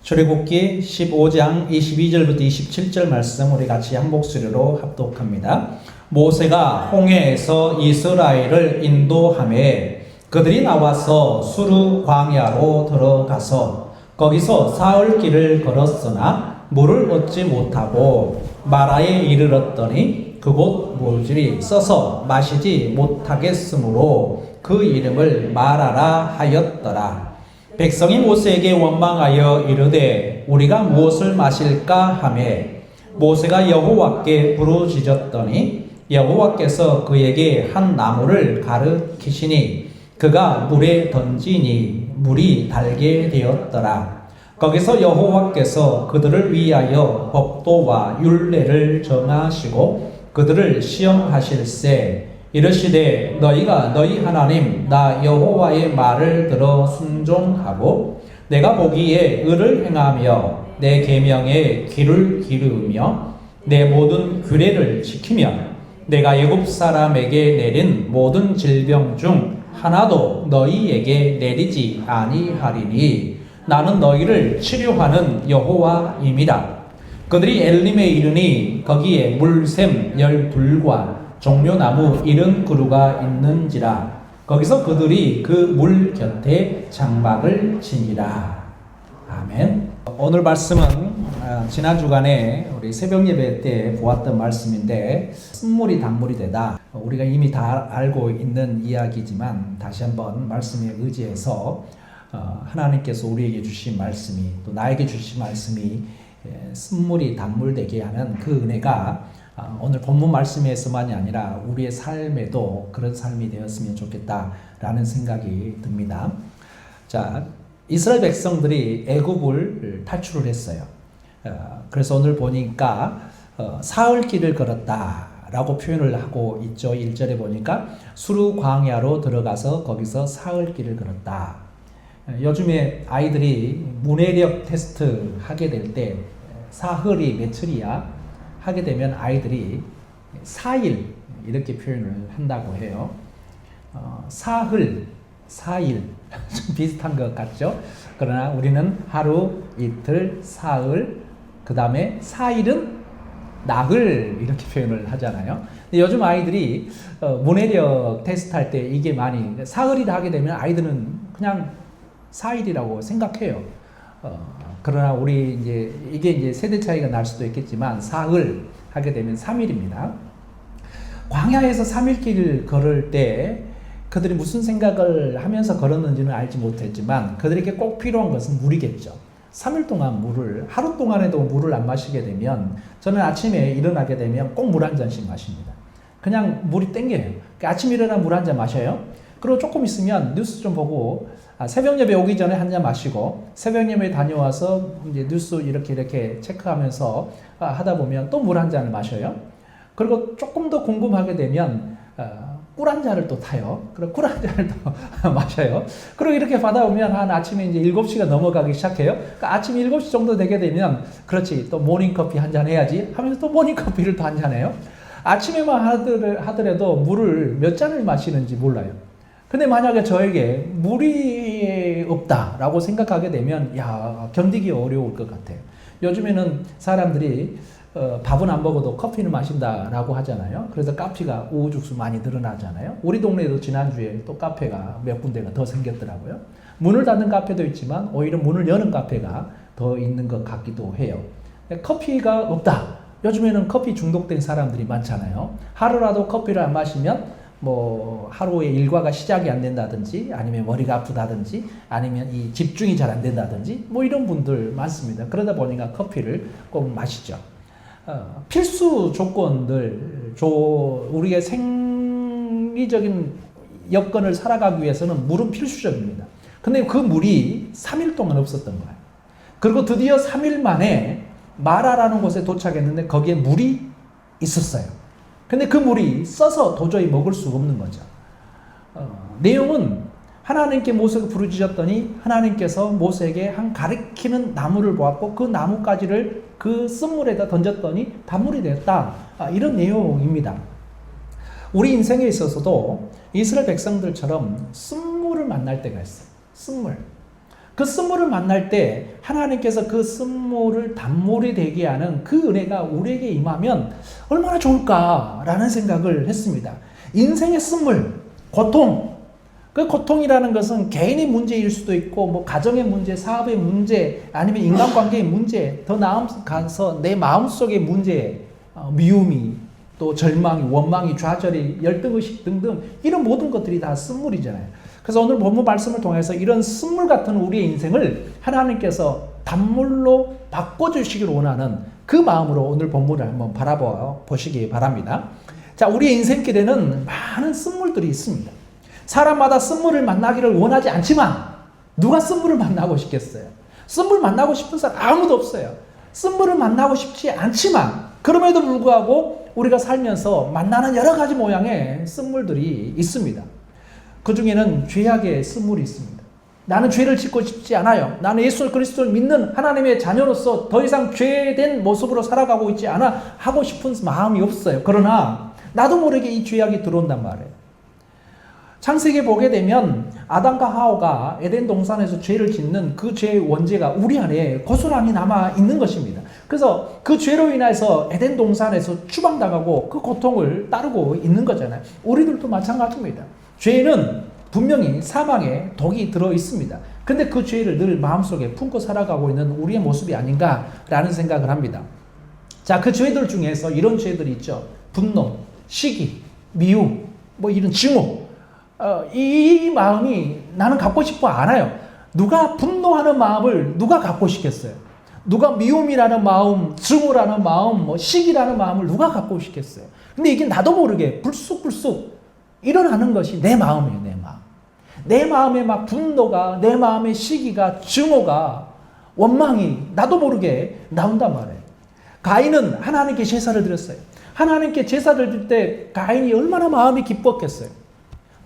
출애굽기 15장 22절부터 27절 말씀 우리 같이 한 목소리로 합독합니다. 모세가 홍해에서 이스라엘을 인도하매 그들이 나와서 수르 광야로 들어가서 거기서 사흘 길을 걸었으나 물을 얻지 못하고 마라에 이르렀더니 그곳 물질이 써서 마시지 못하겠으므로 그 이름을 마라라 하였더라. 백성이 모세에게 원망하여 이르되 우리가 무엇을 마실까 하매 모세가 여호와께 부르짖었더니 여호와께서 그에게 한 나무를 가르치시니 그가 물에 던지니 물이 달게 되었더라. 거기서 여호와께서 그들을 위하여 법도와 율례를 정하시고 그들을 시험하실세 이르시되 너희가 너희 하나님 나 여호와의 말을 들어 순종하고 내가 보기에 의를 행하며 내 계명에 귀를 기르며 내 모든 규례를 지키며 내가 애굽 사람에게 내린 모든 질병 중 하나도 너희에게 내리지 아니하리니 나는 너희를 치료하는 여호와임이라. 그들이 엘림에 이르니 거기에 물샘 12과 종려나무 70그루가 있는지라. 거기서 그들이 그 물 곁에 장막을 치니라. 아멘. 오늘 말씀은 지난 주간에 우리 새벽 예배 때 보았던 말씀인데 쓴물이 단물이 되다. 우리가 이미 다 알고 있는 이야기지만 다시 한번 말씀에 의지해서 하나님께서 우리에게 주신 말씀이 또 나에게 주신 말씀이 쓴물이 단물 되게 하는 그 은혜가 오늘 본문 말씀에서만이 아니라 우리의 삶에도 그런 삶이 되었으면 좋겠다라는 생각이 듭니다. 자, 이스라엘 백성들이 애굽을 탈출을 했어요. 그래서 오늘 보니까 사흘 길을 걸었다라고 표현을 하고 있죠. 1절에 보니까 수르 광야로 들어가서 거기서 사흘 길을 걸었다. 요즘에 아이들이 문해력 테스트 하게 될 때 사흘이 며칠이야? 하게 되면 아이들이 4일 이렇게 표현을 한다고 해요. 사흘, 4일 좀 비슷한 것 같죠? 그러나 우리는 하루, 이틀, 사흘, 그 다음에 4일은 나흘 이렇게 표현을 하잖아요. 근데 요즘 아이들이 문해력 테스트 할 때 이게 많이 사흘이라 하게 되면 아이들은 그냥 4일이라고 생각해요. 그러나 우리 이게 이제 세대 차이가 날 수도 있겠지만 사흘 하게 되면 3일입니다. 광야에서 3일 길을 걸을 때 그들이 무슨 생각을 하면서 걸었는지는 알지 못했지만 그들에게 꼭 필요한 것은 물이겠죠. 3일 동안 하루 동안에도 물을 안 마시게 되면 저는 아침에 일어나게 되면 꼭 물 한 잔씩 마십니다. 그냥 물이 땡겨요. 그러니까 아침 일어나 물 한 잔 마셔요. 그리고 조금 있으면 뉴스 좀 보고 새벽 예배 오기 전에 한 잔 마시고 새벽 예배 다녀와서 이제 뉴스 이렇게 체크하면서 하다 보면 또 물 한 잔을 마셔요. 그리고 조금 더 궁금하게 되면 꿀 한 잔을 또 타요. 그리고 꿀 한 잔을 또 마셔요. 그리고 이렇게 받아오면 한 아침에 이제 7시가 넘어가기 시작해요. 그러니까 아침 7시 정도 되게 되면 그렇지 또 모닝커피 한 잔 해야지 하면서 또 모닝커피를 또 한 잔 해요. 아침에만 하더라도 물을 몇 잔을 마시는지 몰라요. 근데 만약에 저에게 물이 없다라고 생각하게 되면 견디기 어려울 것 같아요. 요즘에는 사람들이 밥은 안 먹어도 커피는 마신다라고 하잖아요. 그래서 카페가 우후죽순 많이 늘어나잖아요. 우리 동네에도 지난주에 또 카페가 몇 군데가 더 생겼더라고요. 문을 닫는 카페도 있지만 오히려 문을 여는 카페가 더 있는 것 같기도 해요. 커피가 없다. 요즘에는 커피 중독된 사람들이 많잖아요. 하루라도 커피를 안 마시면 하루에 일과가 시작이 안 된다든지 아니면 머리가 아프다든지 아니면 이 집중이 잘 안 된다든지 이런 분들 많습니다. 그러다 보니까 커피를 꼭 마시죠. 필수 조건들, 우리의 생리적인 여건을 살아가기 위해서는 물은 필수적입니다. 근데 그 물이 3일 동안 없었던 거예요. 그리고 드디어 3일 만에 마라라는 곳에 도착했는데 거기에 물이 있었어요. 근데 그 물이 써서 도저히 먹을 수가 없는 거죠. 내용은 하나님께 모세가 부르짖었더니 하나님께서 모세에게 한 가리키는 나무를 보았고 그 나뭇가지를 그 쓴물에다 던졌더니 단물이 되었다. 이런 내용입니다. 우리 인생에 있어서도 이스라엘 백성들처럼 쓴물을 만날 때가 있어요. 쓴물. 그 쓴물을 만날 때 하나님께서 그 쓴물을 단물이 되게 하는 그 은혜가 우리에게 임하면 얼마나 좋을까라는 생각을 했습니다. 인생의 쓴물, 고통, 그 고통이라는 것은 개인의 문제일 수도 있고 뭐 가정의 문제, 사업의 문제, 아니면 인간관계의 문제, 더 나아가서 내 마음속의 문제, 미움이, 또 절망이, 원망이, 좌절이, 열등의식 등등 이런 모든 것들이 다 쓴물이잖아요. 그래서 오늘 본문 말씀을 통해서 이런 쓴물 같은 우리의 인생을 하나님께서 단물로 바꿔주시기를 원하는 그 마음으로 오늘 본문을 한번 바라보시기 바랍니다. 자, 우리의 인생길에는 많은 쓴물들이 있습니다. 사람마다 쓴물을 만나기를 원하지 않지만 누가 쓴물을 만나고 싶겠어요? 쓴물 만나고 싶은 사람 아무도 없어요. 쓴물을 만나고 싶지 않지만 그럼에도 불구하고 우리가 살면서 만나는 여러 가지 모양의 쓴물들이 있습니다. 그 중에는 죄악의 쓴물이 있습니다. 나는 죄를 짓고 싶지 않아요. 나는 예수 그리스도를 믿는 하나님의 자녀로서 더 이상 죄된 모습으로 살아가고 있지 않아 하고 싶은 마음이 없어요. 그러나 나도 모르게 이 죄악이 들어온단 말이에요. 창세기에 보게 되면 아담과 하와가 에덴 동산에서 죄를 짓는 그 죄의 원죄가 우리 안에 고스란히 남아 있는 것입니다. 그래서 그 죄로 인해서 에덴 동산에서 추방당하고 그 고통을 따르고 있는 거잖아요. 우리들도 마찬가지입니다. 죄는 분명히 사망의 독이 들어 있습니다. 근데 그 죄를 늘 마음속에 품고 살아가고 있는 우리의 모습이 아닌가라는 생각을 합니다. 자, 그 죄들 중에서 이런 죄들이 있죠. 분노, 시기, 미움, 뭐 이런 증오. 이 마음이 나는 갖고 싶어 않아요. 누가 분노하는 마음을 누가 갖고 싶겠어요? 누가 미움이라는 마음, 증오라는 마음, 뭐 시기라는 마음을 누가 갖고 싶겠어요? 근데 이게 나도 모르게 불쑥불쑥 일어나는 것이 내 마음이에요, 내 마음. 내 마음에 막 분노가, 내 마음의 시기가, 증오가, 원망이 나도 모르게 나온단 말이에요. 가인은 하나님께 제사를 드렸어요. 하나님께 제사를 드릴 때 가인이 얼마나 마음이 기뻤겠어요.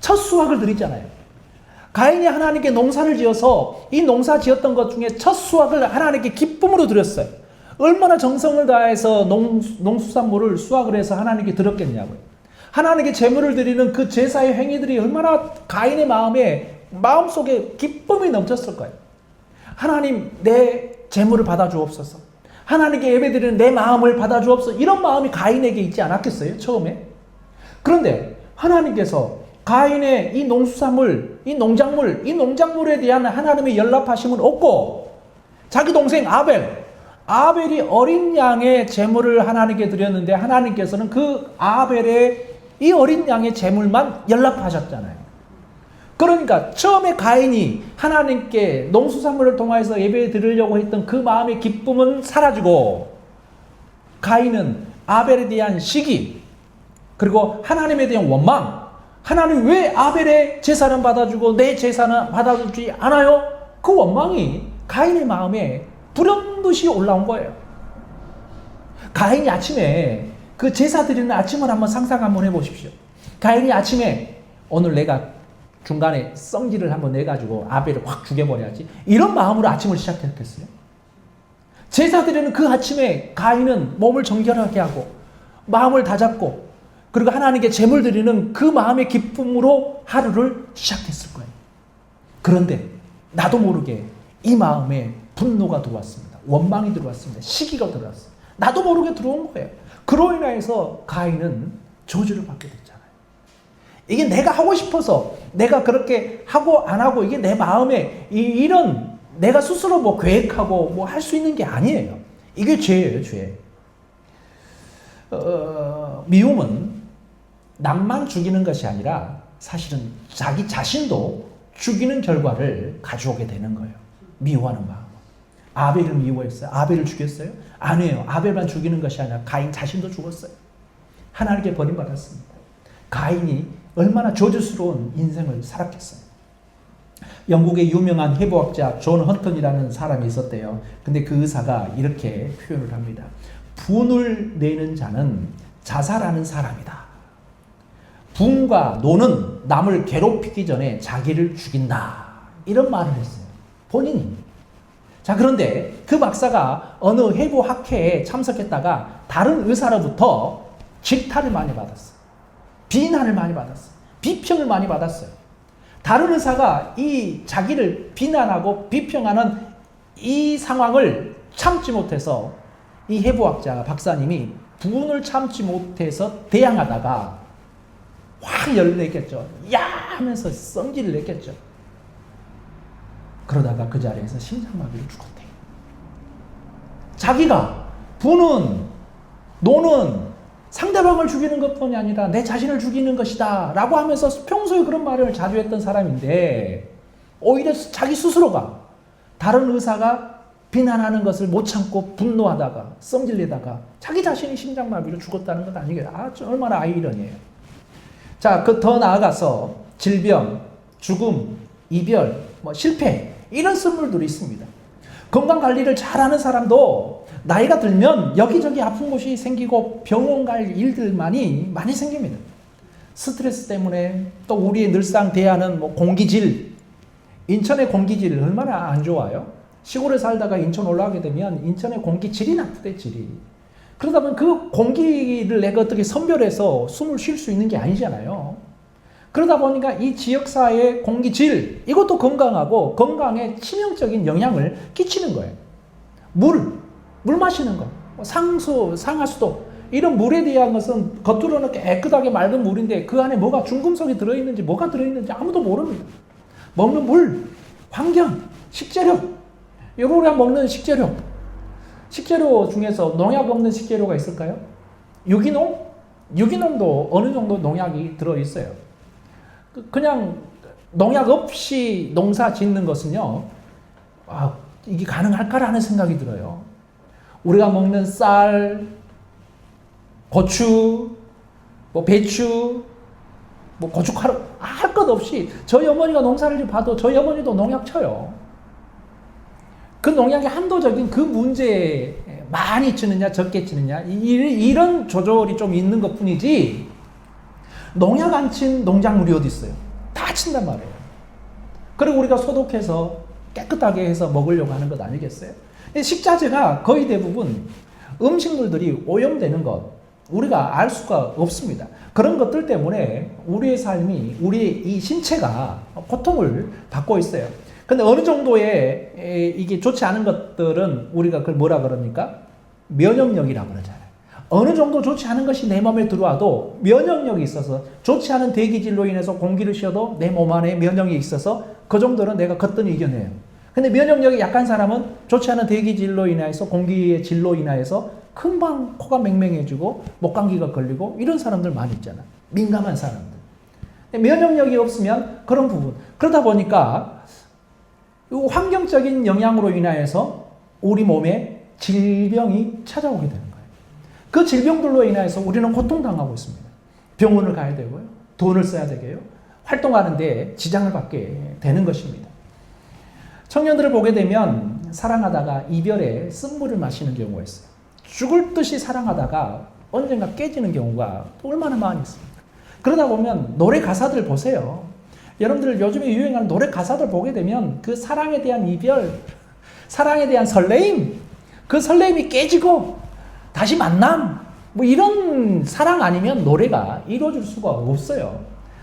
첫 수확을 드리잖아요. 가인이 하나님께 농사를 지어서 이 농사 지었던 것 중에 첫 수확을 하나님께 기쁨으로 드렸어요. 얼마나 정성을 다해서 농수산물을 수확을 해서 하나님께 드렸겠냐고요. 하나님께 제물을 드리는 그 제사의 행위들이 얼마나 가인의 마음속에 기쁨이 넘쳤을 거예요. 하나님, 내 제물을 받아주옵소서. 하나님께 예배드리는 내 마음을 받아주옵소서. 이런 마음이 가인에게 있지 않았겠어요? 처음에. 그런데 하나님께서 가인의 이 농수산물, 이 농작물에 대한 하나님의 연락하심은 없고 자기 동생 아벨이 어린 양의 제물을 하나님께 드렸는데 하나님께서는 그 아벨의 이 어린 양의 제물만 연락하셨잖아요. 그러니까 처음에 가인이 하나님께 농수산물을 통해서 예배 드리려고 했던 그 마음의 기쁨은 사라지고 가인은 아벨에 대한 시기 그리고 하나님에 대한 원망, 하나님 왜 아벨의 제사는 받아주고 내 제사는 받아주지 않아요? 그 원망이 가인의 마음에 불현듯이 올라온 거예요. 가인이 아침에 그 제사 드리는 아침을 한번 상상 한번 해보십시오. 가인이 아침에 오늘 내가 중간에 썽지를 한번 내가지고 아벨을 확 죽여버려야지. 이런 마음으로 아침을 시작했겠어요? 제사 드리는 그 아침에 가인은 몸을 정결하게 하고 마음을 다잡고 그리고 하나님께 제물 드리는 그 마음의 기쁨으로 하루를 시작했을 거예요. 그런데 나도 모르게 이 마음에 분노가 들어왔습니다. 원망이 들어왔습니다. 시기가 들어왔습니다. 나도 모르게 들어온 거예요. 그로 인해서 가인은 저주를 받게 됐잖아요. 이게 내가 하고 싶어서 내가 그렇게 하고 안 하고 이게 내 마음에 이런 내가 스스로 뭐 계획하고 뭐 할 수 있는 게 아니에요. 이게 죄예요, 죄. 미움은 남만 죽이는 것이 아니라 사실은 자기 자신도 죽이는 결과를 가져오게 되는 거예요. 미워하는 마음. 아벨을 미워했어요. 아벨을 죽였어요? 아니에요. 아벨만 죽이는 것이 아니라 가인 자신도 죽었어요. 하나님께 버림받았습니다. 가인이 얼마나 저주스러운 인생을 살았겠어요. 영국의 유명한 해부학자 존 헌턴이라는 사람이 있었대요. 근데 그 의사가 이렇게 표현을 합니다. 분을 내는 자는 자살하는 사람이다. 분과 노는 남을 괴롭히기 전에 자기를 죽인다. 이런 말을 했어요. 본인이. 자, 그런데 그 박사가 어느 해부학회에 참석했다가 다른 의사로부터 질타를 많이 받았어요. 비난을 많이 받았어요. 비평을 많이 받았어요. 다른 의사가 이 자기를 비난하고 비평하는 이 상황을 참지 못해서 이 해부학자 박사님이 분을 참지 못해서 대항하다가 확 열을 냈겠죠. 야 하면서 성질을 냈겠죠. 그러다가 그 자리에서 심장마비로 죽었대요. 자기가 부는 노는 상대방을 죽이는 것뿐이 아니라 내 자신을 죽이는 것이다 라고 하면서 평소에 그런 말을 자주 했던 사람인데 오히려 자기 스스로가 다른 의사가 비난하는 것을 못 참고 분노하다가 성질내다가 자기 자신이 심장마비로 죽었다는 것 아니겠어요? 얼마나 아이러니해요. 자, 더 나아가서 질병, 죽음, 이별, 실패 이런 선물들이 있습니다. 건강관리를 잘하는 사람도 나이가 들면 여기저기 아픈 곳이 생기고 병원 갈 일들만이 많이 생깁니다. 스트레스 때문에 또 우리의 늘상 대하는 공기질, 인천의 공기질 얼마나 안 좋아요? 시골에 살다가 인천 올라가게 되면 인천의 공기질이 나쁘대, 질이. 그러다 보면 그 공기를 내가 어떻게 선별해서 숨을 쉴 수 있는 게 아니잖아요. 그러다 보니까 이 지역사회의 공기질, 이것도 건강하고 건강에 치명적인 영향을 끼치는 거예요. 물 마시는 거, 상수, 상하수도, 이런 물에 대한 것은 겉으로는 깨끗하게 맑은 물인데 그 안에 뭐가 중금속이 들어있는지 뭐가 들어있는지 아무도 모릅니다. 먹는 물, 환경, 식재료, 우리가 먹는 식재료 중에서 농약 없는 식재료가 있을까요? 유기농? 유기농도 어느 정도 농약이 들어있어요. 그냥 농약 없이 농사 짓는 것은요, 이게 가능할까라는 생각이 들어요. 우리가 먹는 쌀, 고추, 배추, 고춧가루, 할 것 없이 저희 어머니가 농사를 봐도 저희 어머니도 농약 쳐요. 그 농약의 한도적인 그 문제에 많이 치느냐 적게 치느냐 이런 조절이 좀 있는 것 뿐이지 농약 안 친 농작물이 어디 있어요? 다 친단 말이에요. 그리고 우리가 소독해서 깨끗하게 해서 먹으려고 하는 것 아니겠어요? 식자재가 거의 대부분 음식물들이 오염되는 것 우리가 알 수가 없습니다. 그런 것들 때문에 우리의 삶이 우리의 이 신체가 고통을 받고 있어요. 근데 어느 정도의 이게 좋지 않은 것들은 우리가 그걸 뭐라 그럽니까? 면역력이라고 그러잖아요. 어느 정도 좋지 않은 것이 내 몸에 들어와도 면역력이 있어서 좋지 않은 대기질로 인해서 공기를 쉬어도 내 몸 안에 면역이 있어서 그 정도는 내가 거뜬히 이겨내요. 근데 면역력이 약한 사람은 좋지 않은 대기질로 인해서 공기의 질로 인해서 금방 코가 맹맹해지고 목감기가 걸리고 이런 사람들 많이 있잖아. 민감한 사람들. 면역력이 없으면 그런 부분. 그러다 보니까 환경적인 영향으로 인하여서 우리 몸에 질병이 찾아오게 되는 거예요. 그 질병들로 인해서 우리는 고통당하고 있습니다. 병원을 가야 되고요. 돈을 써야 되고요. 활동하는데 지장을 받게 되는 것입니다. 청년들을 보게 되면 사랑하다가 이별에 쓴물을 마시는 경우가 있어요. 죽을 듯이 사랑하다가 언젠가 깨지는 경우가 얼마나 많이 있습니다. 그러다 보면 노래 가사들 보세요. 여러분들 요즘에 유행하는 노래 가사들 보게 되면 그 사랑에 대한 이별, 사랑에 대한 설레임, 그 설레임이 깨지고 다시 만남, 이런 사랑 아니면 노래가 이루어질 수가 없어요.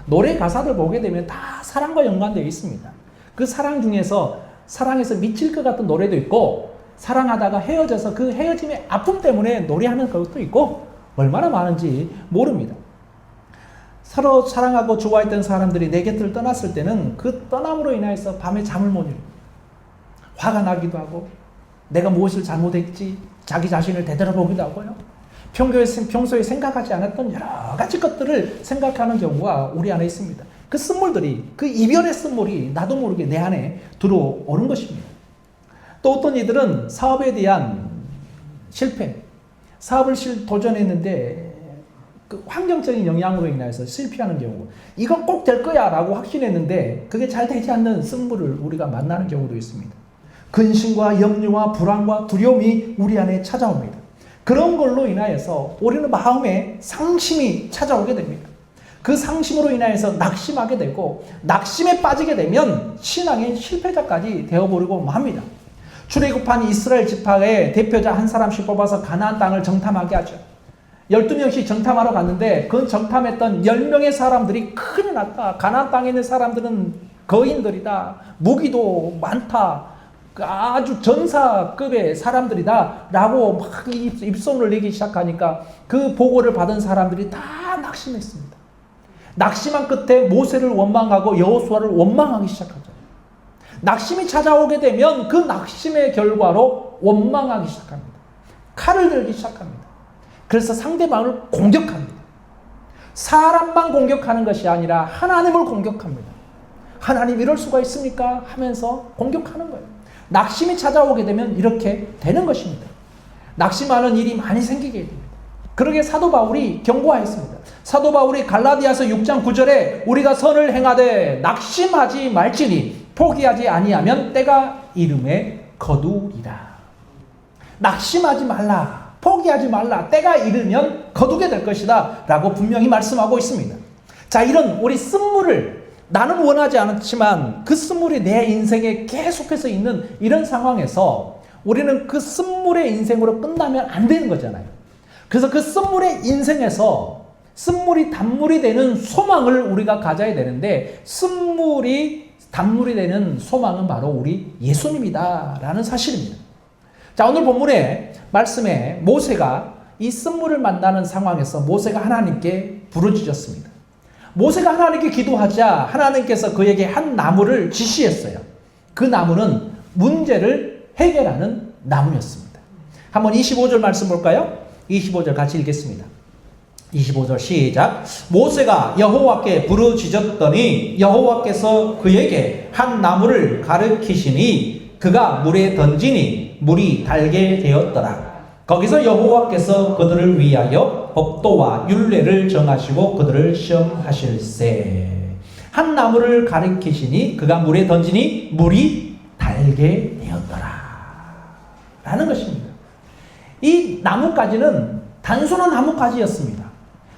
노래 가사들 보게 되면 다 사랑과 연관되어 있습니다. 그 사랑 중에서 사랑해서 미칠 것 같은 노래도 있고 사랑하다가 헤어져서 그 헤어짐의 아픔 때문에 노래하는 것도 있고 얼마나 많은지 모릅니다. 서로 사랑하고 좋아했던 사람들이 내 곁을 떠났을 때는 그 떠남으로 인해서 밤에 잠을 못 이루고 화가 나기도 하고 내가 무엇을 잘못했지 자기 자신을 되돌아보기도 하고요. 평소에 생각하지 않았던 여러 가지 것들을 생각하는 경우가 우리 안에 있습니다. 그 쓴물들이 그 이별의 쓴물이 나도 모르게 내 안에 들어오는 것입니다. 또 어떤 이들은 사업에 대한 실패, 사업을 도전했는데 그 환경적인 영향으로 인해서 실패하는 경우 이건 꼭 될 거야 라고 확신했는데 그게 잘 되지 않는 쓴물을 우리가 만나는 경우도 있습니다. 근심과 염려와 불안과 두려움이 우리 안에 찾아옵니다. 그런 걸로 인하여서 우리는 마음에 상심이 찾아오게 됩니다. 그 상심으로 인하여서 낙심하게 되고 낙심에 빠지게 되면 신앙의 실패자까지 되어버리고 맙니다. 출애굽한 이스라엘 지파의 대표자 한 사람씩 뽑아서 가나안 땅을 정탐하게 하죠. 12명씩 정탐하러 갔는데 그 정탐했던 10명의 사람들이 큰일 났다. 가나안 땅에 있는 사람들은 거인들이다. 무기도 많다. 아주 전사급의 사람들이다. 라고 막 입소문을 내기 시작하니까 그 보고를 받은 사람들이 다 낙심했습니다. 낙심한 끝에 모세를 원망하고 여호수아를 원망하기 시작하죠. 낙심이 찾아오게 되면 그 낙심의 결과로 원망하기 시작합니다. 칼을 들기 시작합니다. 그래서 상대방을 공격합니다. 사람만 공격하는 것이 아니라 하나님을 공격합니다. 하나님 이럴 수가 있습니까? 하면서 공격하는 거예요. 낙심이 찾아오게 되면 이렇게 되는 것입니다. 낙심하는 일이 많이 생기게 됩니다. 그러게 사도 바울이 경고하였습니다. 사도 바울이 갈라디아서 6장 9절에 우리가 선을 행하되 낙심하지 말지니 포기하지 아니하면 때가 이름에 거두리라. 낙심하지 말라. 포기하지 말라. 때가 이르면 거두게 될 것이다. 라고 분명히 말씀하고 있습니다. 자, 이런 우리 쓴물을 나는 원하지 않았지만 그 쓴물이 내 인생에 계속해서 있는 이런 상황에서 우리는 그 쓴물의 인생으로 끝나면 안 되는 거잖아요. 그래서 그 쓴물의 인생에서 쓴물이 단물이 되는 소망을 우리가 가져야 되는데 쓴물이 단물이 되는 소망은 바로 우리 예수님이다 라는 사실입니다. 자, 오늘 본문의 말씀에 모세가 이 쓴물을 만나는 상황에서 모세가 하나님께 부르짖었습니다. 모세가 하나님께 기도하자 하나님께서 그에게 한 나무를 지시했어요. 그 나무는 문제를 해결하는 나무였습니다. 한번 25절 말씀 볼까요? 25절 같이 읽겠습니다. 25절 시작. 모세가 여호와께 부르짖었더니 여호와께서 그에게 한 나무를 가르치시니 그가 물에 던지니 물이 달게 되었더라. 거기서 여호와께서 그들을 위하여 법도와 율례를 정하시고 그들을 시험하실세. 한 나무를 가리키시니 그가 물에 던지니 물이 달게 되었더라 라는 것입니다. 이 나뭇가지는 단순한 나뭇가지였습니다.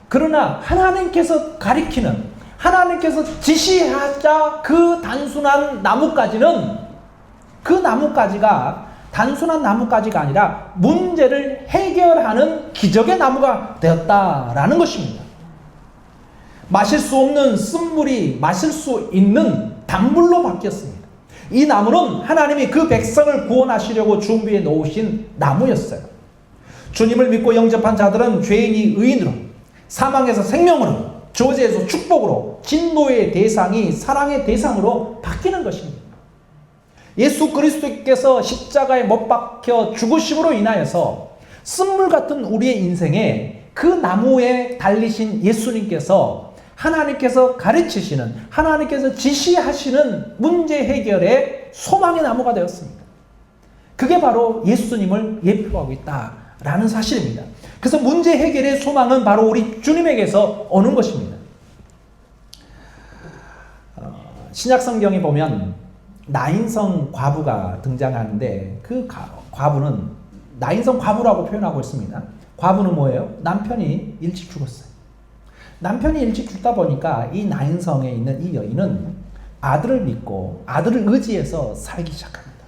그러나 하나님께서 가리키는, 하나님께서 지시하자 그 단순한 나뭇가지는 그 나뭇가지가 단순한 나뭇가지가 아니라 문제를 해결하는 기적의 나무가 되었다라는 것입니다. 마실 수 없는 쓴물이 마실 수 있는 단물로 바뀌었습니다. 이 나무는 하나님이 그 백성을 구원하시려고 준비해 놓으신 나무였어요. 주님을 믿고 영접한 자들은 죄인이 의인으로, 사망에서 생명으로, 저주에서 축복으로, 진노의 대상이 사랑의 대상으로 바뀌는 것입니다. 예수 그리스도께서 십자가에 못 박혀 죽으심으로 인하여서 쓴물 같은 우리의 인생에 그 나무에 달리신 예수님께서 하나님께서 가르치시는, 하나님께서 지시하시는 문제 해결의 소망의 나무가 되었습니다. 그게 바로 예수님을 예표하고 있다라는 사실입니다. 그래서 문제 해결의 소망은 바로 우리 주님에게서 오는 것입니다. 신약 성경에 보면 나인성 과부가 등장하는데 그 과부는 나인성 과부라고 표현하고 있습니다. 과부는 뭐예요? 남편이 일찍 죽었어요. 남편이 일찍 죽다 보니까 이 나인성에 있는 이 여인은 아들을 믿고 아들을 의지해서 살기 시작합니다.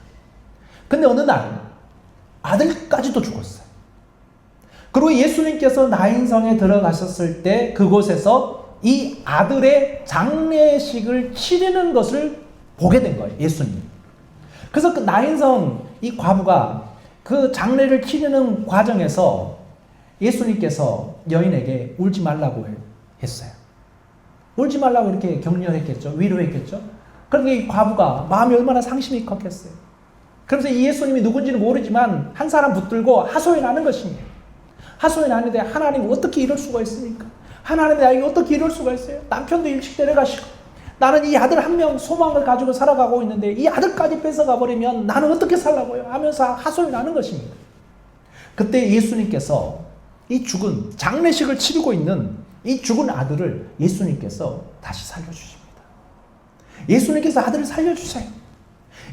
근데 어느 날 아들까지도 죽었어요. 그리고 예수님께서 나인성에 들어가셨을 때 그곳에서 이 아들의 장례식을 치르는 것을 보게 된 거예요, 예수님. 그래서 그 나인성 이 과부가 그 장례를 치르는 과정에서 예수님께서 여인에게 울지 말라고 했어요. 울지 말라고 이렇게 격려했겠죠. 위로했겠죠. 그런데 이 과부가 마음이 얼마나 상심이 컸겠어요. 그래서 이 예수님이 누군지는 모르지만 한 사람 붙들고 하소연하는 것입니다. 하소연하는데 하나님 어떻게 이럴 수가 있습니까? 하나님 나에게 어떻게 이럴 수가 있어요? 남편도 일찍 데려가시고 나는 이 아들 한 명 소망을 가지고 살아가고 있는데 이 아들까지 뺏어가 버리면 나는 어떻게 살라고요? 하면서 하소연하는 것입니다. 그때 예수님께서 이 죽은 장례식을 치르고 있는 이 죽은 아들을 예수님께서 다시 살려주십니다. 예수님께서 아들을 살려주세요.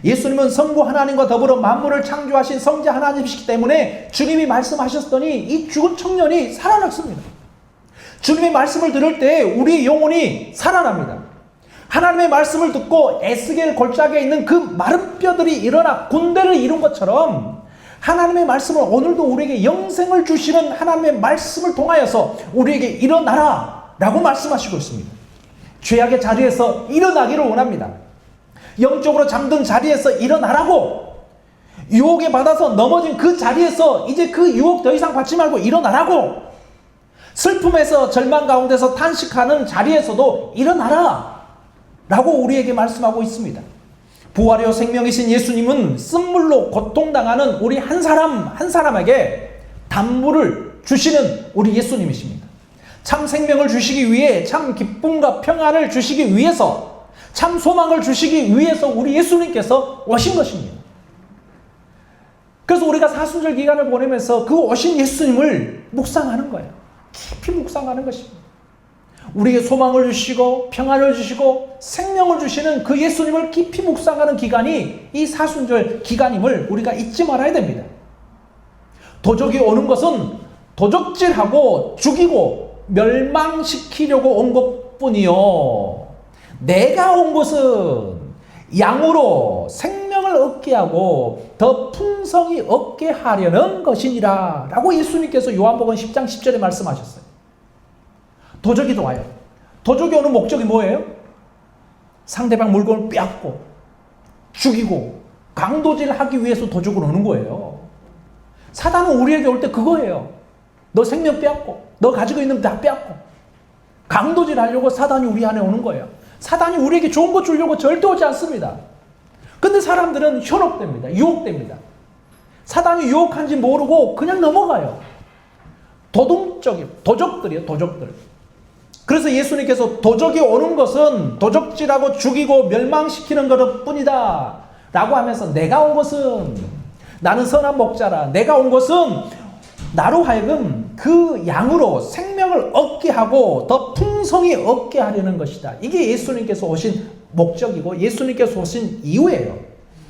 예수님은 성부 하나님과 더불어 만물을 창조하신 성자 하나님이시기 때문에 주님이 말씀하셨더니 이 죽은 청년이 살아났습니다. 주님의 말씀을 들을 때 우리의 영혼이 살아납니다. 하나님의 말씀을 듣고 에스겔 골짜기에 있는 그 마른 뼈들이 일어나 군대를 이룬 것처럼 하나님의 말씀을 오늘도 우리에게 영생을 주시는 하나님의 말씀을 통하여서 우리에게 일어나라 라고 말씀하시고 있습니다. 죄악의 자리에서 일어나기를 원합니다. 영적으로 잠든 자리에서 일어나라고. 유혹에 받아서 넘어진 그 자리에서 이제 그 유혹 더 이상 받지 말고 일어나라고. 슬픔에서 절망 가운데서 탄식하는 자리에서도 일어나라 라고 우리에게 말씀하고 있습니다. 부활이요 생명이신 예수님은 쓴물로 고통당하는 우리 한 사람 한 사람에게 단물을 주시는 우리 예수님이십니다. 참 생명을 주시기 위해, 참 기쁨과 평안을 주시기 위해서, 참 소망을 주시기 위해서 우리 예수님께서 오신 것입니다. 그래서 우리가 사순절 기간을 보내면서 그 오신 예수님을 묵상하는 거예요. 깊이 묵상하는 것입니다. 우리에게 소망을 주시고 평안을 주시고 생명을 주시는 그 예수님을 깊이 묵상하는 기간이 이 사순절 기간임을 우리가 잊지 말아야 됩니다. 도적이 오는 것은 도적질하고 죽이고 멸망시키려고 온 것뿐이요, 내가 온 것은 양으로 생명을 얻게 하고 더 풍성히 얻게 하려는 것이니라 라고 예수님께서 요한복음 10장 10절에 말씀하셨어요. 도적이 와요. 도적이 오는 목적이 뭐예요? 상대방 물건을 빼앗고 죽이고 강도질하기 위해서 도적으로 오는 거예요. 사단은 우리에게 올 때 그거예요. 너 생명 빼앗고 너 가지고 있는 다 빼앗고 강도질하려고 사단이 우리 안에 오는 거예요. 사단이 우리에게 좋은 거 주려고 절대 오지 않습니다. 근데 사람들은 현혹됩니다. 유혹됩니다. 사단이 유혹한지 모르고 그냥 넘어가요. 도적들이에요. 도적들. 그래서 예수님께서 도적이 오는 것은 도적질하고 죽이고 멸망시키는 것 뿐이다 라고 하면서, 내가 온 것은, 나는 선한 목자라, 내가 온 것은 나로 하여금 그 양으로 생명을 얻게 하고 더 풍성히 얻게 하려는 것이다. 이게 예수님께서 오신 목적이고 예수님께서 오신 이유예요.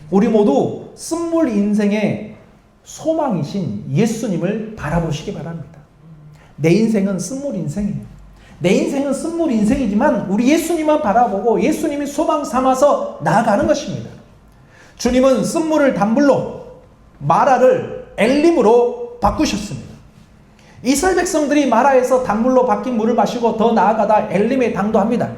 우리 모두 쓴물 인생의 소망이신 예수님을 바라보시기 바랍니다. 내 인생은 쓴물 인생이에요. 내 인생은 쓴물 인생이지만 우리 예수님만 바라보고 예수님이 소망 삼아서 나아가는 것입니다. 주님은 쓴물을 단물로, 마라를 엘림으로 바꾸셨습니다. 이스라엘 백성들이 마라에서 단물로 바뀐 물을 마시고 더 나아가다 엘림에 당도합니다.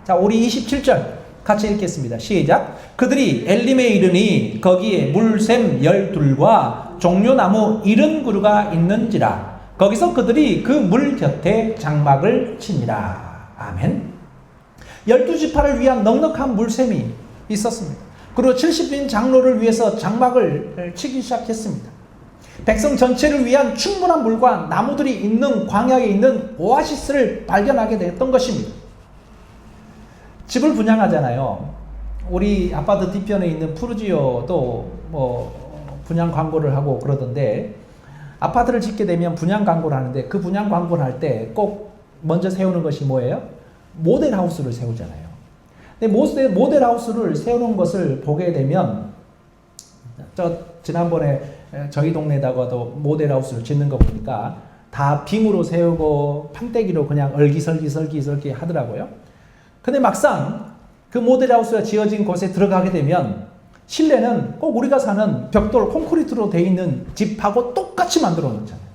자, 우리 27절 같이 읽겠습니다. 시작. 그들이 엘림에 이르니 거기에 물샘 12과 종려나무 70그루가 있는지라. 거기서 그들이 그 물 곁에 장막을 치니라. 아멘. 12지파를 위한 넉넉한 물샘이 있었습니다. 그리고 70인 장로를 위해서 장막을 치기 시작했습니다. 백성 전체를 위한 충분한 물과 나무들이 있는 광야에 있는 오아시스를 발견하게 됐던 것입니다. 집을 분양하잖아요. 우리 아파트 뒤편에 있는 푸르지오도 분양 광고를 하고 그러던데, 아파트를 짓게 되면 분양 광고를 하는데 그 분양 광고를 할 때 꼭 먼저 세우는 것이 뭐예요? 모델하우스를 세우잖아요. 근데 모델하우스를 세우는 것을 보게 되면, 지난번에 저희 동네에다가도 모델하우스를 짓는 거 보니까 다 빔으로 세우고 판때기로 그냥 얼기설기 하더라고요. 근데 막상 그 모델하우스가 지어진 곳에 들어가게 되면 실내는 꼭 우리가 사는 벽돌 콘크리트로 되어 있는 집하고 똑같이 만들어 놓잖아요.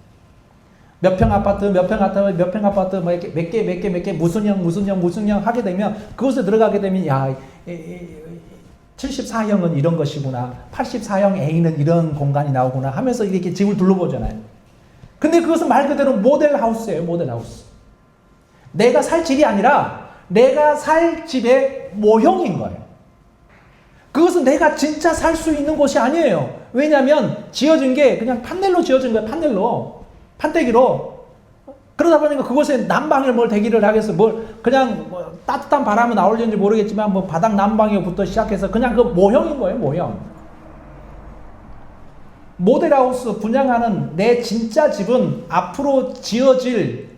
몇 평 아파트 몇 개 무슨 형 하게 되면, 그곳에 들어가게 되면 야, 74형은 이런 것이구나, 84형 A는 이런 공간이 나오구나 하면서 이렇게 집을 둘러보잖아요. 근데 그것은 말 그대로 모델하우스예요. 모델하우스. 내가 살 집이 아니라 내가 살 집의 모형인 거예요. 그것은 내가 진짜 살 수 있는 곳이 아니에요. 왜냐하면 지어진 게 그냥 판넬로 지어진 거예요. 판때기로. 그러다 보니까 그곳에 난방을 대기를 하겠어. 그냥 따뜻한 바람은 나올는지 모르겠지만 바닥 난방이부터 시작해서 그냥 그 모형인 거예요. 모형. 모델하우스 분양하는 내 진짜 집은 앞으로 지어질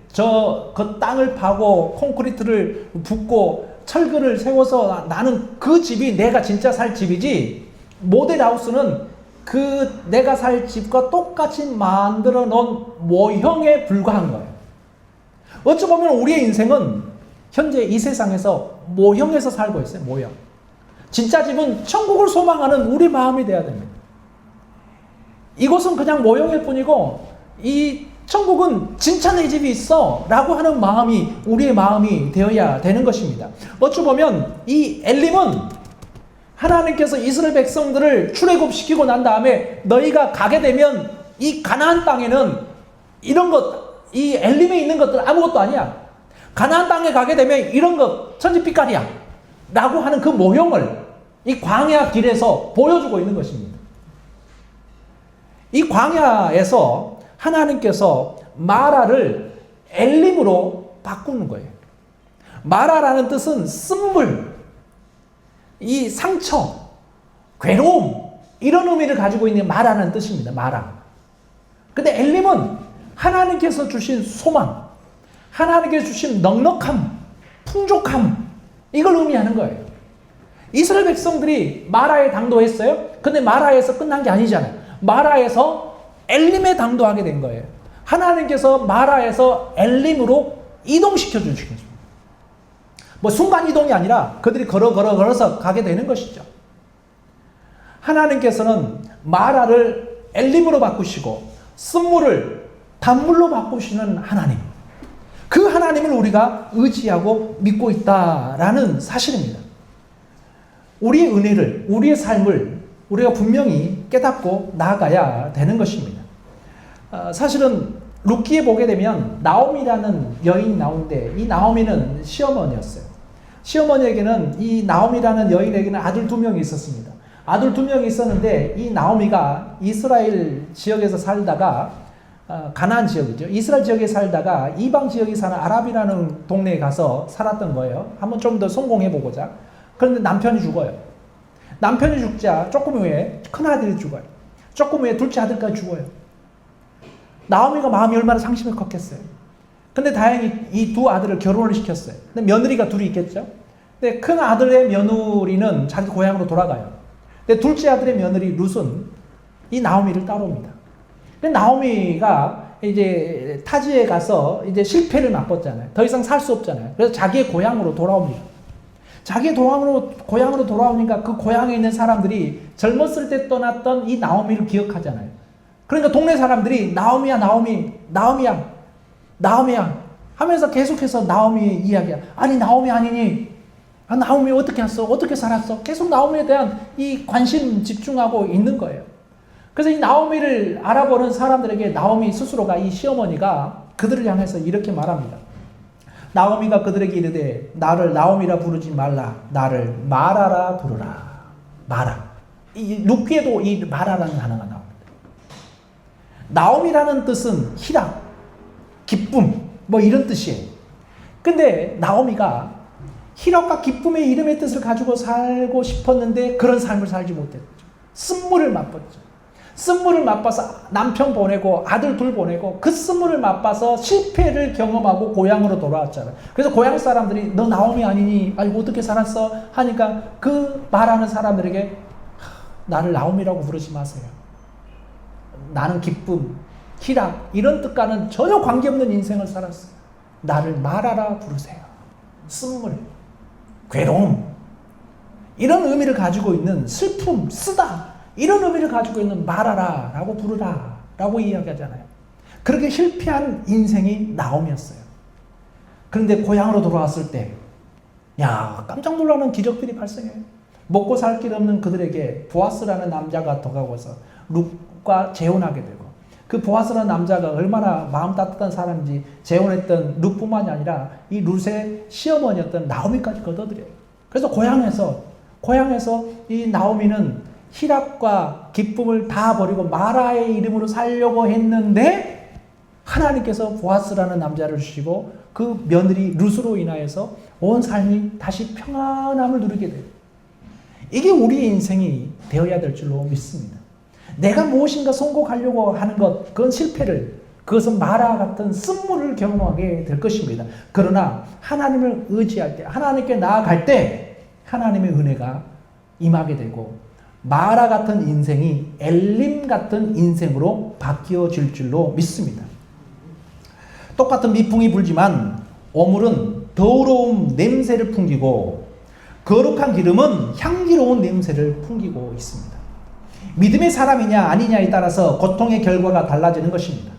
그 땅을 파고 콘크리트를 붓고 철근을 세워서 나는 그 집이 내가 진짜 살 집이지, 모델하우스는 그 내가 살 집과 똑같이 만들어 놓은 모형에 불과한 거예요. 어찌 보면 우리의 인생은 현재 이 세상에서 모형에서 살고 있어요. 모형. 진짜 집은 천국을 소망하는 우리 마음이 돼야 됩니다. 이곳은 그냥 모형일 뿐이고 이 천국은 진짜 내 집이 있어 라고 하는 마음이 우리의 마음이 되어야 되는 것입니다. 어찌 보면 이 엘림은 하나님께서 이스라엘 백성들을 출애굽시키고 난 다음에 너희가 가게 되면 이 가나안 땅에는 이런 것, 이 엘림에 있는 것들 아무것도 아니야. 가나안 땅에 가게 되면 이런 것 천지빛깔이야 라고 하는 그 모형을 이 광야 길에서 보여주고 있는 것입니다. 이 광야에서 하나님께서 마라를 엘림으로 바꾸는 거예요. 마라라는 뜻은 쓴물, 이 상처, 괴로움, 이런 의미를 가지고 있는 마라라는 뜻입니다. 마라. 근데 엘림은 하나님께서 주신 소망, 하나님께서 주신 넉넉함, 풍족함, 이걸 의미하는 거예요. 이스라엘 백성들이 마라에 당도했어요. 근데 마라에서 끝난 게 아니잖아요. 마라에서 엘림에 당도하게 된 거예요. 하나님께서 마라에서 엘림으로 이동시켜 주시겠습니다. 뭐 순간 이동이 아니라 그들이 걸어서 가게 되는 것이죠. 하나님께서는 마라를 엘림으로 바꾸시고 쓴물을 단물로 바꾸시는 하나님. 그 하나님을 우리가 의지하고 믿고 있다라는 사실입니다. 우리의 은혜를, 우리의 삶을 우리가 분명히 깨닫고 나아가야 되는 것입니다. 사실은 룻기에 보게 되면 나오미라는 여인이 나오는데 이 나오미는 시어머니였어요. 시어머니에게는 이 나오미라는 여인에게는 아들 2명이 있었습니다. 아들 2명이 있었는데 이 나오미가 이스라엘 지역에서 살다가 가나안 지역이죠. 이스라엘 지역에 살다가 이방 지역에 사는 아랍이라는 동네에 가서 살았던 거예요. 한번 좀 더 성공해보고자. 그런데 남편이 죽어요. 남편이 죽자 조금 후에 큰아들이 죽어요. 조금 후에 둘째 아들까지 죽어요. 나오미가 마음이 얼마나 상심이 컸겠어요. 근데 다행히 이 두 아들을 결혼을 시켰어요. 근데 며느리가 둘이 있겠죠. 근데 큰 아들의 며느리는 자기 고향으로 돌아가요. 근데 둘째 아들의 며느리 룻은 이 나오미를 따라옵니다. 근데 나오미가 이제 타지에 가서 이제 실패를 맛봤잖아요. 더 이상 살 수 없잖아요. 그래서 자기의 고향으로 돌아옵니다. 자기의 고향으로 돌아오니까 그 고향에 있는 사람들이 젊었을 때 떠났던 이 나오미를 기억하잖아요. 그러니까 동네 사람들이 나오미야, 나오미야 하면서 계속해서 나오미 이야기야. 아니 나오미 아니니? 아, 나오미 어떻게 왔어? 어떻게 살았어? 계속 나오미에 대한 이 관심 집중하고 있는 거예요. 그래서 이 나오미를 알아보는 사람들에게 나오미 스스로가, 이 시어머니가 그들을 향해서 이렇게 말합니다. 나오미가 그들에게 이르되 나를 나오미라 부르지 말라. 나를 마라라 부르라. 마라. 이 룻기에도 이 마라라는 단어가 나옵니다. 나오미라는 뜻은 희락, 기쁨, 뭐 이런 뜻이에요. 근데 나오미가 희락과 기쁨의 이름의 뜻을 가지고 살고 싶었는데 그런 삶을 살지 못했죠. 쓴물을 맛봤죠. 쓴물을 맛봐서 남편 보내고 아들 둘 보내고 그 쓴물을 맛봐서 실패를 경험하고 고향으로 돌아왔잖아요. 그래서 고향 사람들이 너 나오미 아니니? 아이고 어떻게 살았어? 하니까 그 말하는 사람들에게 나를 나오미라고 부르지 마세요. 나는 기쁨, 희락 이런 뜻과는 전혀 관계없는 인생을 살았어요. 나를 마라라 부르세요. 쓴물, 괴로움 이런 의미를 가지고 있는 슬픔, 쓰다 이런 의미를 가지고 있는 마라라 라고 부르라 라고 이야기하잖아요. 그렇게 실패한 인생이 나오미였어요. 그런데 고향으로 돌아왔을 때 깜짝 놀라는 기적들이 발생해요. 먹고 살 길 없는 그들에게 보아스라는 남자가 다가와서 룻과 재혼하게 되고, 그 보아스라는 남자가 얼마나 마음 따뜻한 사람인지 재혼했던 룻뿐만이 아니라 이 룻의 시어머니였던 나오미까지 거둬들여요. 그래서 고향에서 이 나오미는 희락과 기쁨을 다 버리고 마라의 이름으로 살려고 했는데 하나님께서 보아스라는 남자를 주시고 그 며느리 룻으로 인하여서 온 삶이 다시 평안함을 누리게 돼요. 이게 우리의 인생이 되어야 될 줄로 믿습니다. 내가 무엇인가 성공하려고 하는 것, 그건 실패를, 그것은 마라 같은 쓴물을 경험하게 될 것입니다. 그러나 하나님을 의지할 때, 하나님께 나아갈 때 하나님의 은혜가 임하게 되고 마라 같은 인생이 엘림 같은 인생으로 바뀌어질 줄로 믿습니다. 똑같은 미풍이 불지만 오물은 더러운 냄새를 풍기고 거룩한 기름은 향기로운 냄새를 풍기고 있습니다. 믿음의 사람이냐 아니냐에 따라서 고통의 결과가 달라지는 것입니다.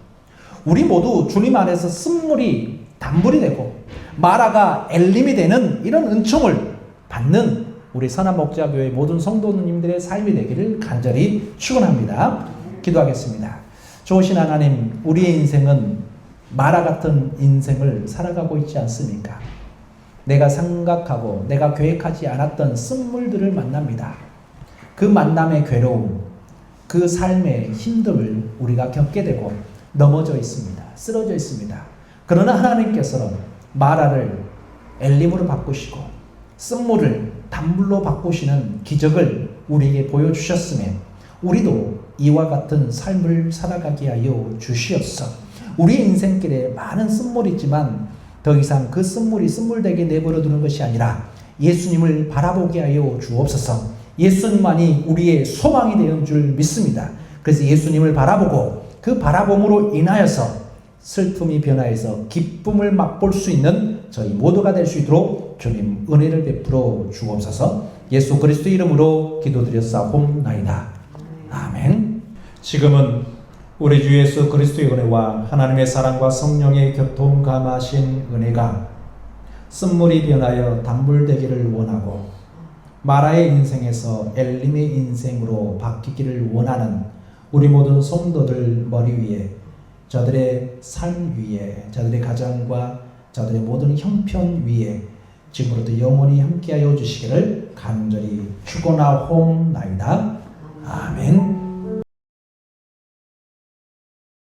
우리 모두 주님 안에서 쓴물이 단물이 되고 마라가 엘림이 되는 이런 은총을 받는 우리 선한목자교회 모든 성도님들의 삶이 되기를 간절히 축원합니다. 기도하겠습니다. 좋으신 하나님, 우리의 인생은 마라 같은 인생을 살아가고 있지 않습니까? 내가 생각하고 내가 계획하지 않았던 쓴물들을 만납니다. 그 만남의 괴로움, 그 삶의 힘듦을 우리가 겪게 되고 넘어져 있습니다. 쓰러져 있습니다. 그러나 하나님께서는 마라를 엘림으로 바꾸시고 쓴물을 단물로 바꾸시는 기적을 우리에게 보여주셨으며 우리도 이와 같은 삶을 살아가게 하여 주시옵소서. 우리 인생길에 많은 쓴물이 있지만 더 이상 그 쓴물이 쓴물되게 내버려 두는 것이 아니라 예수님을 바라보게 하여 주옵소서. 예수님만이 우리의 소망이 되는 줄 믿습니다. 그래서 예수님을 바라보고 그 바라봄으로 인하여서 슬픔이 변화해서 기쁨을 맛볼 수 있는 저희 모두가 될 수 있도록 주님 은혜를 베풀어 주옵소서. 예수 그리스도 이름으로 기도드렸사옵나이다. 아멘. 지금은 우리 주 예수 그리스도의 은혜와 하나님의 사랑과 성령의 교통감하신 은혜가 쓴물이 변하여 단물 되기를 원하고 마라의 인생에서 엘림의 인생으로 바뀌기를 원하는 우리 모든 성도들 머리 위에, 저들의 삶 위에, 저들의 가정과 저들의 모든 형편 위에 지금부터 영원히 함께하여 주시기를 간절히 축원하옵나이다. 아멘.